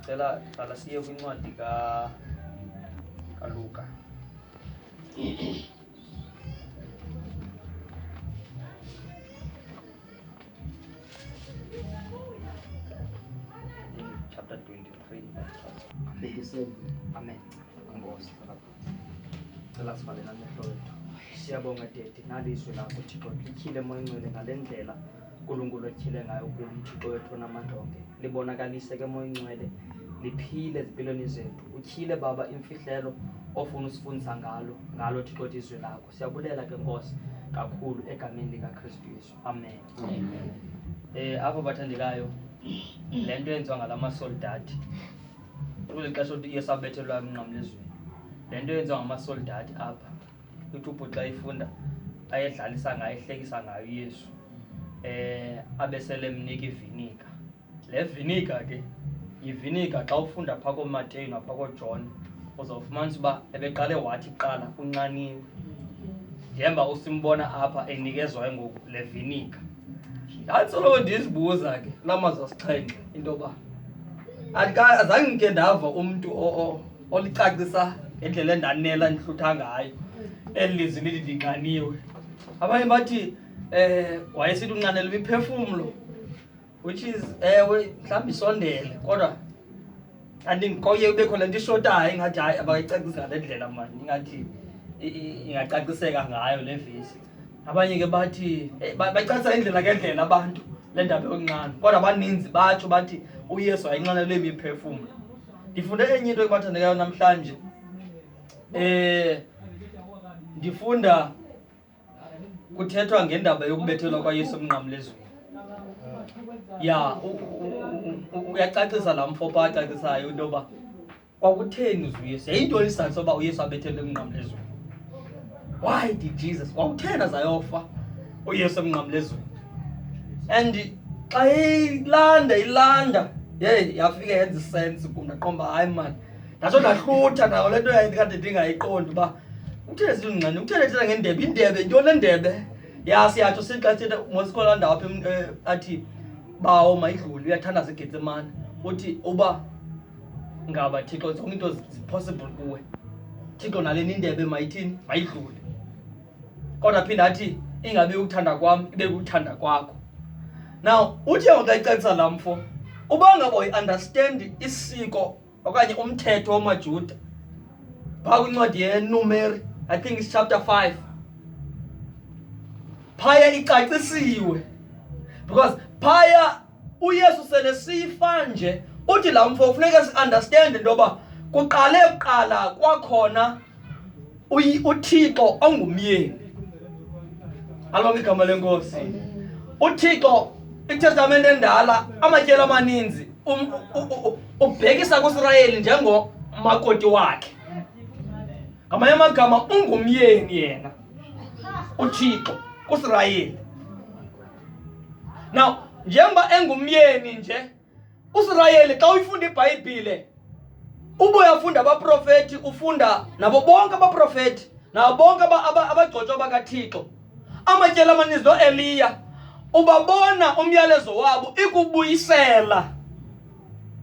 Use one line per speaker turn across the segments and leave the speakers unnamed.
Ndicela qala siye kwincwadi kaLuka. Chapter 23. Amen. Nkosi. Cela sivale namehlo wethu. Siyabonga Dade nalizwi lakho Thixo lityhile moya ngcwele ngale ndlela uNkulunkulu etyhile ngayo kum Thixo wethu namadonke. Libonakalise ke moya ngcwele liphile ezimpilweni zethu. Utyhile Baba imfihlelo ofuna usifundisa ngalo Thixo izwi lakho. Siyabulela ke Nkosi kakhulu egameni likaKristu Yesu. Amen. Amen. Apho bathandekayo lento yenziwa ngalamasoldati. Kule xesha uthi Yesu abethelwa emnqamlezweni. Lento yenziwa ngamasoldati apha. Uthi ubhuxa ifunda ayedlalisa ngayo ehlekisa ngayo Yesu. Abesele mnika ivinika. Le vinika ke ivinika xa ufunda pha koMateyu napha koJohn uzawufumanisa uba ebeqale wathi kuqala unqaniwe. Njemba usimbona apha enikezwayo ngoku le vinika. Ndatsolo ndizibuza ke lamazwi asixhenxe into ba azange ngike ndava umuntu olicacisa endlela endanela ndihlutha ngayo elizwi lithi ndinqaniwe. Abanye bathi wayesithi unqanelwa imiphefumlo, which is ewe mhlawumbi isondele kodwa andinkoye kubekho le nto ishotayo ingathi hayi abakayicacisa ngale ndlela mani ingathi ingacaciseka ngayo le vesi. Abanye ke bathi bacacisa indlela ngendlela abantu le ndaba yonqana kodwa abaninzi batsho bathi uYesu ayinqanelwe imiphefumlo. Ndifunde enye into ebathandekayo namhlanje. Ndifunda kuthethwa ngendaba yokubethelwa kwaYesu emnqamlezweni. Ya uyacacisa la mfo pha acacisayo into yoba kwakutheni uYesu yayintoni isizathu soba uYesu abethelwe emnqamlezweni. Why did Jesus kwakuthena zayofa uYesu emnqamlezweni? And xa ilanda yafika yenza sense kum ndaqomba hayi man ndatsho ndahlutha nayo le nto yayikade ndingayiqondi uba uthele zilungqane uthele thetha ngendebe indebe ntoni le ndebe. Siyatsho sixa thetha mosikhola ndawo apha athi bawo mayidlule uyathandaza eGetsemane uthi uba ngaba Thixo zonke into possible kuwe Thixo naleni indebe mayithini mayidlule. Kodwa phinda athi ingabe ukuthanda kwami ibe kuthanda kwakho. Now uthi ngoku icacisa la mfo uba ngaba uyi-understand isiko okanye umthetho wamaJuda phaa kwincwadi yeNumeri I think it's chapter 5 phaya icacisiwe because phaya uYesu sele sifa nje uthi la mfo kufuneka si-understand into yoba kuqala kwakhona uThixo ongumyeni. Alonke igama lenkosi. uThixo iTestament endala amatyelo amaninzi ubhekisa kuIsrayeli njengomakoti wakhe. Ngamanye amagama ungumyeni yena uThixo kuIsrayeli. Now njengoba engumyeni nje uIsrayeli xa uyifunda iBhayibhile ubuya ufunda abaprofeti ufunda nabo bonke abaprofeti nabo bonke abagcotshwa bakaThixo. Amatyelo amaninzi noEliya ubabona umyalezo wabo ikubuyisela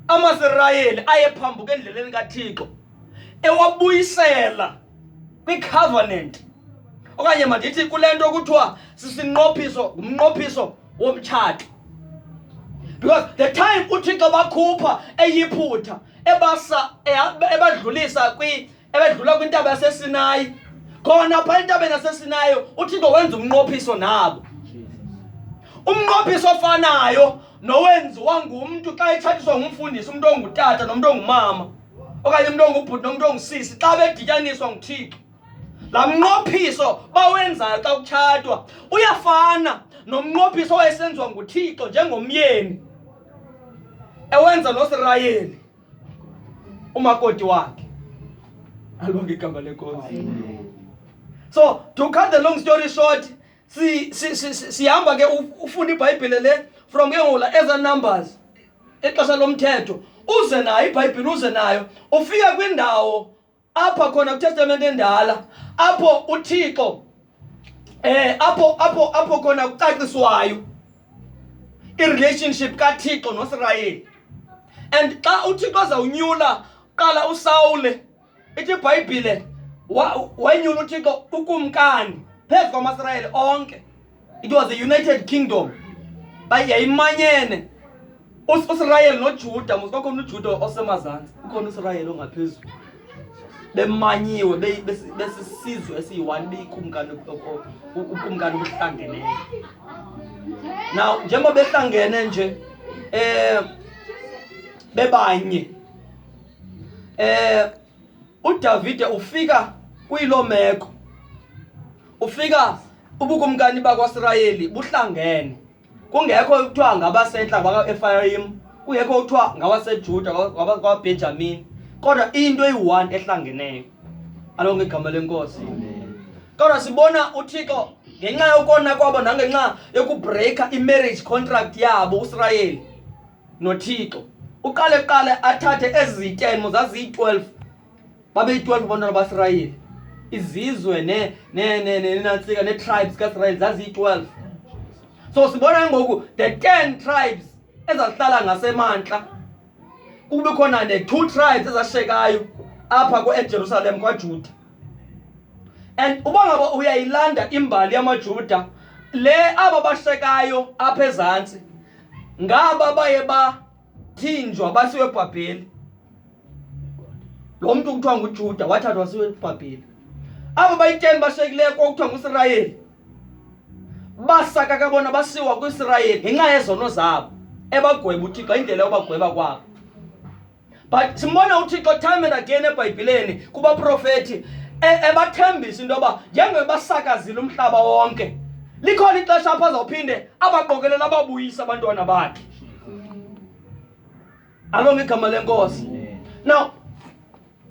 amaSirayeli ayephambuka endleleni kaThixo ewabuyisela kwicovenant okanye mandithi kule nto kuthiwa ngumnqophiso womtshato. Because the time uThixo bakhupha eyiphutha ebadlulisa ebadlula kwintaba yaseSinayi khona phaa entabeni yaseSinayi uThixo wenza umnqophiso nabo. Umnqophiso ofanayo nowenziwa ngumntu xa etshatiswa ngumfundisi umuntu ongutata nomuntu ongumama okanye umuntu ongubhuti nomuntu ongusisi xa bedityaniswa nguThixo. La mnqophiso bawenzayo xa kutshatwa uyafana nomnqophiso owayesenziwa nguThixo njengomyeni ewenza noIsrayeli umakoti wakhe. Alonke igama lenkosi. So to cut the long story short, sihamba ke ufunda iBhayibhile le from ke ngola eza Numbers exesha lomthetho uze nayo iBhayibhile uze nayo ufika kwindawo apha khona kuTestament endala apho uThixo apho khona kucaciswayo irelationship kaThixo noIsrayeli. And xa uThixo azawunyula qala uSawule ithi iBhayibhile wanyula uThixo ukumkani phezu kwamaSirayeli onke. It was a united kingdom. Yayimanyene uSirayeli noJuda, musikho uJuda osemazantsi, ukhona uSirayeli ongaphezulu. Bemanyiwe besisizwe esiyi-1 beyikumkani ukumkani obuhlangeneyo. Now njengoba behlangene nje bebanye uDavide ufika kuyilo meko, ufika ubukumkani bakwaSirayeli buhlangene, kungekho kuthiwa ngabasentla bakwa-Efrayim, kungekho kuthiwa ngawaseJuda kwaBenjamini, kodwa into eyi-1 ehlangeneyo. Alonke igama lenkosi. Kodwa sibona uThixo ngenxa yokona kwabo nangenxa yokubreaka i-marriage contract yabo uSirayeli noThixo, uqale athathe ezi-10 zaziyi-12, babeyi-12 abantwana baSirayeli, izizwe nenantsika ne-tribes kaSirayeli zaziyi-12. So sibona ngoku the 10 tribes ezahlala ngasemantla, kube khona ne-2 tribes ezashekayo apha eJerusalem kwaJuda. And uba ngaba uyayilanda imbali yamaJuda, le aba bashekayo apha ezantsi ngaba baye bathinjwa basiwe eBhabheli. Lo mntu kuthiwa nguJuda wathathwa wasiwe eBhabheli. Aba bayi-10 bashekileyo kokuthiwa nguSirayeli basaka kabona basiwa kwiSirayeli ngenxa yezono zabo ebagweba uThixo indlela yobagweba kwabo. But simbona uThixo time and again eBhayibhileni kuba profeti ebathembisa into yoba njengeba basakazile umhlaba wonke, likhona ixesha apho azawuphinde abaqokelela ababuyisa abantwana bakhe. Alonke igama lenkosi. Now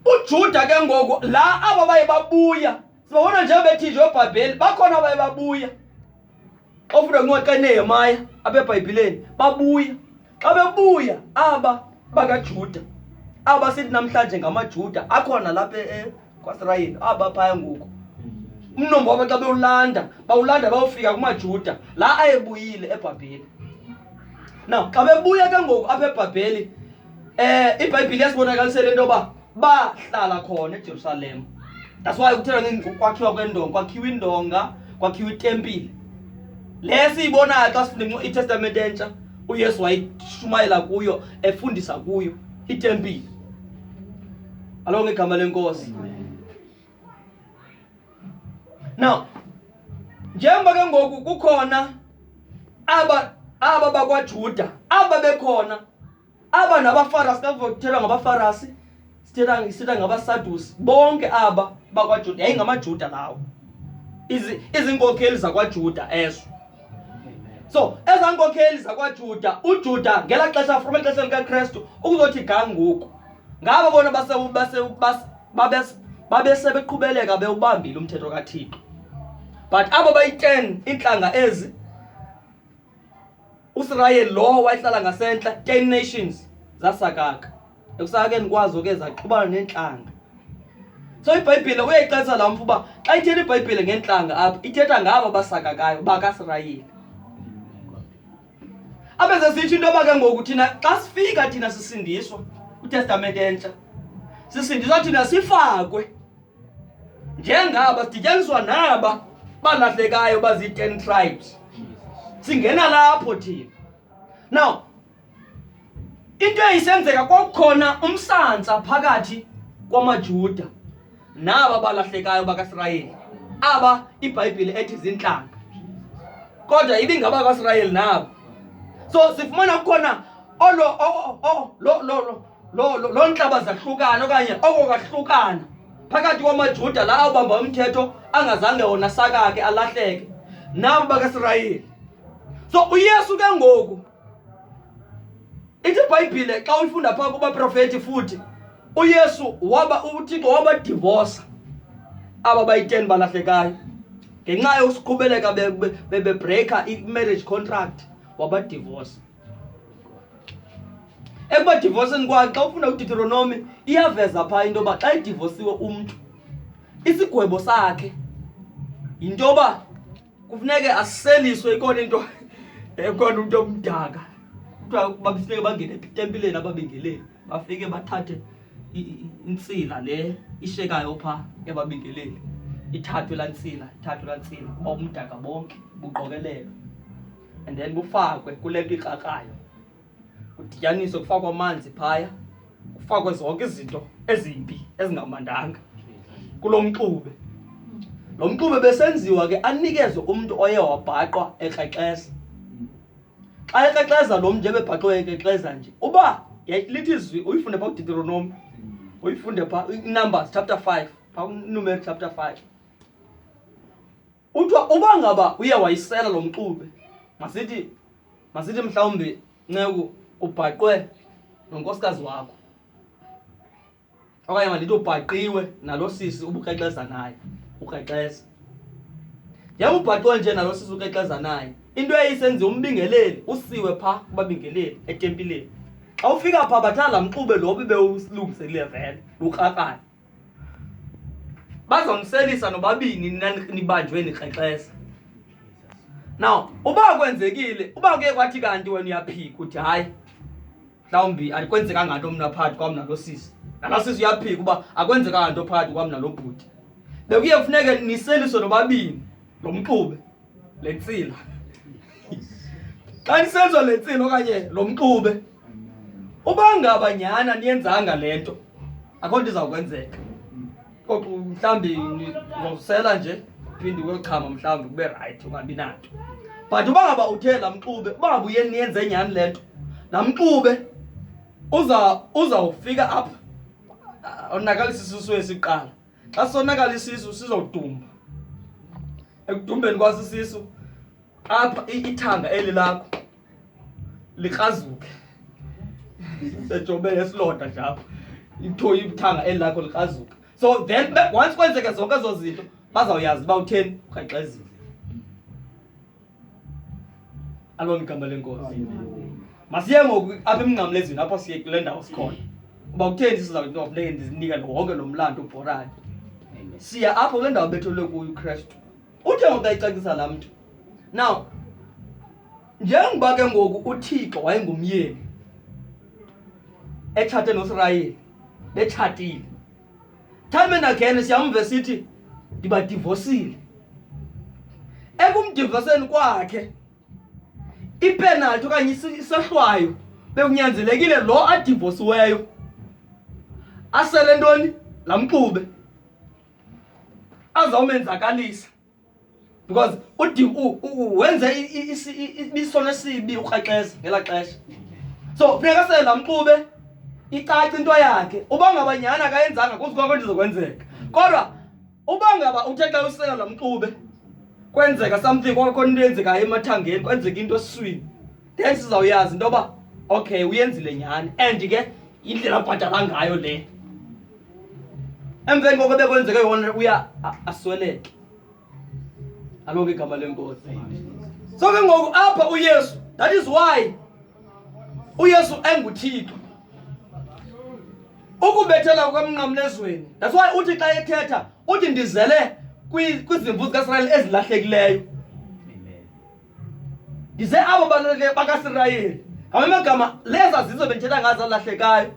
uJuda ke ngoku la aba baye babuya, sibona nje bethinjwe eBhabheli, bakhona baye babuya. Ofuna ngoxa neNehemiah apha eBhayibhileni babuya. Xa bebuya aba bakaJuda, aba sithi namhlanje ngamaJuda akhona lapha kwaSirayeli, aba phaya ngoku umnombo wabo xa bewulanda bayofika kumaJuda la ayebuyile eBhabheli. Now xa bebuya ke ngoku apha eBhabheli, iBhayibhile yasibonakalisela into yoba bahlala khona eJerusalem. That's why kuthethwa kwakhiwa kwendonga, kwakhiwa indonga, kwakhiwa itempile. Lesiyibonayo xa sifunda iTestament entsha, uYesu wayishumayela kuyo, efundisa kuyo itempile. Alonke igama lenkosi. Now njengoba ke ngoku kukhona aba bakwaJuda, aba bekhona, aba nabaFarisi, kavothelwa ngabaFarisi, sithetha ngabaSadusi, bonke aba bakwaJuda yayingamaJuda lawo, izinkokheli zakwaJuda ezo. So ezankokheli zakwaJuda, uJuda ngela xesha from ixesha likaKristu ukuzothi gangoku ngabo bona babesebeqhubeleka bewubambile umthetho kaThixo. But aba bayi-10 inhlanga ezi, uSirayeli lo wayehlala ngasentla, 10 nations zasakaka. Ekusakeni kwazo ke zaxubana nenhlanga. So iBhayibhile uyayixelisa la mfuba xa ithetha iBhayibhile ngenhlanga apha ithetha ngabo basakakayo bakaSirayeli. Abeze sithi into yoba ke ngoku thina xa sifika thina sisindiswa uTestament entsha, sisindiswa thina sifakwe njengaba, sidityaniswa naba balahlekayo bazi-10 tribes, singena lapho thina. Now into eyisenzeka kwakukhona umsantsa phakathi kwamaJuda naba balahlekayo bakaSirayeli, aba iBhayibhile ethi zintlanga, kodwa ibingaba kwaSirayeli nabo. So sifumana kukhona lo ntlaba zahlukana okanye okokahlukana phakathi kwamaJuda la awubamba umthetho angazange wona sakake alahleke nabo bakaSirayeli. So uYesu ke ngoku ithi iBhayibhile xa uyifunda phaa kubaprofeti futhi, uYesu uThixo wabadivosa aba bayi-10 balahlekayo ngenxa yokuqhubeleka bebreaka i-marriage contract, wabadivosa. Ekubadivoseni kwakhe xa ufunda uDeuteronomy iyaveza phaa into yoba xa idivosiwe umntu, isigwebo sakhe yinto yoba kufuneke aseliswe ikona into, ekona umntu omdaka, kuthiwa babisineke bangene etempileni ababingeleli bafike bathathe insila le ishekayo pha yababingeleli ithathwe la nsila umdaka bonke buqokelelwe and then bufakwe kule nto ikrakayo kudityaniswe kufakwe amanzi phaya kufakwe zonke izinto ezimbi ezingamandanga kulo mxube. Lo mxube besenziwa ke anikezwe umuntu oye wabhaqwa ekrexeza. Xa ekrexeza lo mntu ebebhaqwe ekrexeza nje uba lithi izwi uyifunde pha kuDeuteronomy uyifunde pha Numbers chapter 5 pha Numeri chapter 5 uthiwa uba ngaba uye wayisela lo mxube masithi mhlawumbe nceku ubhaqwe nonkosikazi wakho okanye mandithi ubhaqiwe nalo sisi ubukrexeza naye ukrexeza njengoba ubhaqwe nje nalo sisi ukrexeza naye into eyisenziwa umbingeleli usiwe pha kubabingeleli etempileni. Xa ufika pha bathanda la mxube lo bewulungiselile vele ukrakayo bazomselisa nobabini nibanjwe nikrexeza. Now uba kwenzekile uba kuye kwathi kanti wena uyaphika uthi hayi mhlawumbi alikwenzekanga nto mna phakathi kwam nalo sisi nalo sisi uyaphika uba akwenzekanga nto phakathi kwam nalo bhuti bekuye kufuneke niseliswe nobabini lo mxube le ntsila. Xa nisenziwa le ntsila okanye lo mxube uba ngaba nyhana niyenzanga le nto akho nto izawukwenzeka kodwa mhlawumbi uzawusela nje phinde uyochama mhlawumbi kube right ungabi nanto. But uba ngaba uthe la mxube uba ngaba uye niyenze nyhani le nto la mxube uzawufika apha onakalisa isisu esiqala. Xa sonakalisa isisu sizodumba ekudumbeni kwasisisu apha ithanga eli lakho likrazuke sejobe esilonda njalo ithoyi ithanga eli lakho likrazuke. So then once kwenzeke zonke ezo zinto bazawuyazi uba utheni ukrexezile. Alo igama lenkosi. Masiye ngoku apha emnqamlezweni apho siye kule ndawo sikhona uba utheni sizawuthi funeke ndizinika wonke lo mlando ubhorayo. Siya apho kule ndawo bethelwe kuyo uKristu uthe ngokayicacisa laa mntu. Now njengoba ke ngoku uThixo wayengumyeni etshate noSirayeli betshatile time and again siyamve sithi ndibadivosile. Ekumdivoseni kwakhe ipenalty okanye isehlwayo bekunyanzelekile lo adivosiweyo asele ntoni la mxube azawumenzakalisa because wenze ibisono esibi ukrexeza ngela xesha. So funeka asele la mxube icaca into yakhe uba ngaba nyhana akayenzanga kuzikwakho ndizokwenzeka. Kodwa uba ngaba uthe xa usela la mxube kwenzeka something kwakho into eyenzekayo emathangeni kwenzeka into esiswini then sizawuyazi into yoba okay uyenzile nyhani and ke indlela abhatala ngayo le. Emveni koko bekwenzeke yona uya asweleke. Alo ke igama lenkosi. So ke ngoku apha uYesu, that is why uYesu enguThixo ukubethela kwemnqamlezweni. That's why uthi xa ethetha uthi ndizele kwizimvu zikaSirayeli ezilahlekileyo. Ndize abo bakaSirayeli ngamagama leza zizo bendithetha ngazo lahlekayo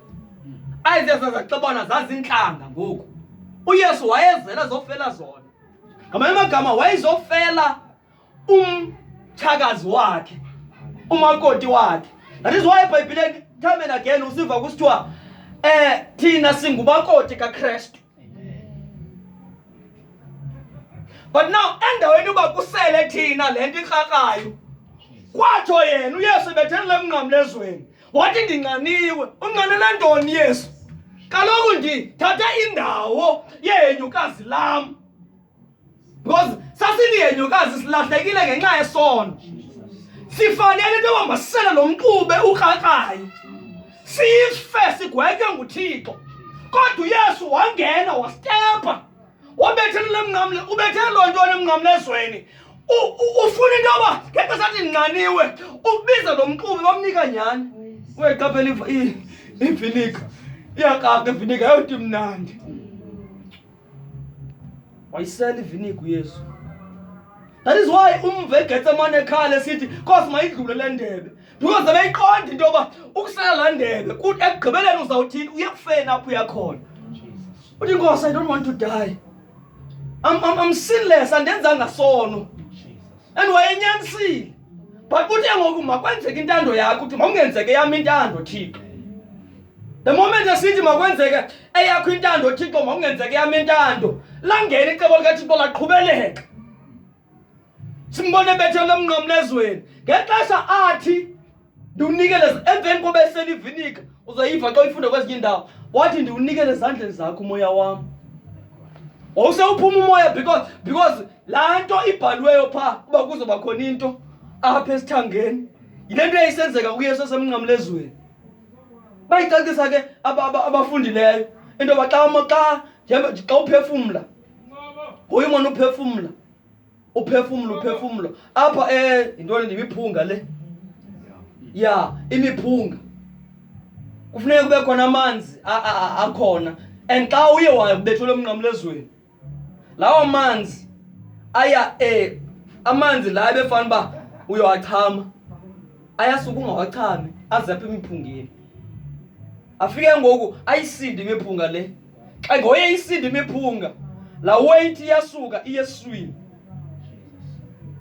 ayizezaxabana zazintlanga ngoku. uYesu wayezela zofela zona ngamagama wayezofela umthakazi wakhe umakoti wakhe. That is why eBhayibheleni time and again usiva kusithiwa thina singumakoti kaKristu. But now endaweni uba kusele thina le nto ikrakayo kwatsho yena uYesu bethele emnqamlezweni wathi ndinqaniwe. Unqanele ntoni Yesu? Kaloku ndithatha indawo yenyukazi lam because sasiniyenyukazi silahlekile ngenxa yesono. Sifanele into yoba masisele lo mxube ukrakayo sife sigwetywe nguThixo. Kodwa uYesu wangena wastepa wabethele ubethele loo ntoni emnqamlezweni. Ufuna into yoba ngexesha athi ndinqaniwe ubize lo mxube bamnika nyhani. Uyayiqaphela ivinika iyakaka ivinika yawuthi mnandi. Wayisela ivinika uYesu. That is why umve eGetsemane ekhala esithi Nkosi mayidlule le ndebe because beyiqonda into yoba ukusela laa ndebe kuthi ekugqibeleni uzawuthini uyakufena apho uyakhona. Uthi Nkosi, I don't want to die. I'm sinless, andenzanga sono. And wayenyanisile. But uthi ngoku makwenzeke intando yakho, uthi mawungenzeke yami intando Thixo. The moment esithi makwenzeke eyakho intando Thixo, mawungenzeke yami intando, langena icebo likaThixo laqhubeleka. Simbone bethele emnqamlezweni. Ngexesha athi ndiwunikele emveni koba esela ivinika, uzoyiva xa uyifunda kwezinye indawo. Wathi ndiwunikele ezandleni zakho umoya wami. Wawusewuphuma umoya because laa nto ibhaliweyo phaa uba kuzoba khona into apha esithangeni. Yile nto eyayisenzeka kuyesu esemnqamlezweni. Bayicacisa ke abafundileyo into yoba xa uphefumla, hoyo mona uphefumla apha yintoni imiphunga le, ya imiphunga kufuneka kube khona amanzi akhona, and xa uye wabethelwa emnqamlezweni lawo manzi aya amanzi la ebefana uba uyowachama ayasuka ungawachami azapha imiphungeni, afike ngoku ayisinde imiphunga le. Xa ngoye isinde imiphunga la weight iyasuka iyeswini.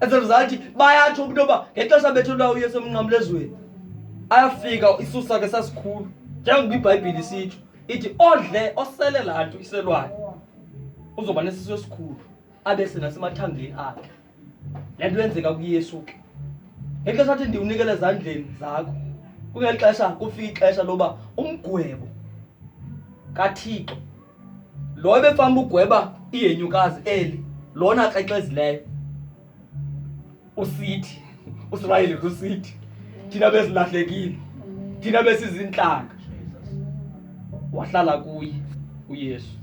As a result bayatsho into yoba ngexesha bethelwa uyesu emnqamlezweni ayafika isisu sakhe sasikhulu, njengoba iBhayibhile isitsho ithi odle osele laa nto iselwayo uzoba nesisu esikhulu abe senasemathangeni akhe. Le nto yenzeka kuyesu ke ngexesha athi ndiwunikele ezandleni zakho, kungeli xesha kufika ixesha loba umgwebo kaThixo lo ebefamba ugweba iyenyukazi eli lona xexezileyo usithi uSirayeli kusithi thina bezilahlekile, thina besizintlanga, wahlala kuye uYesu.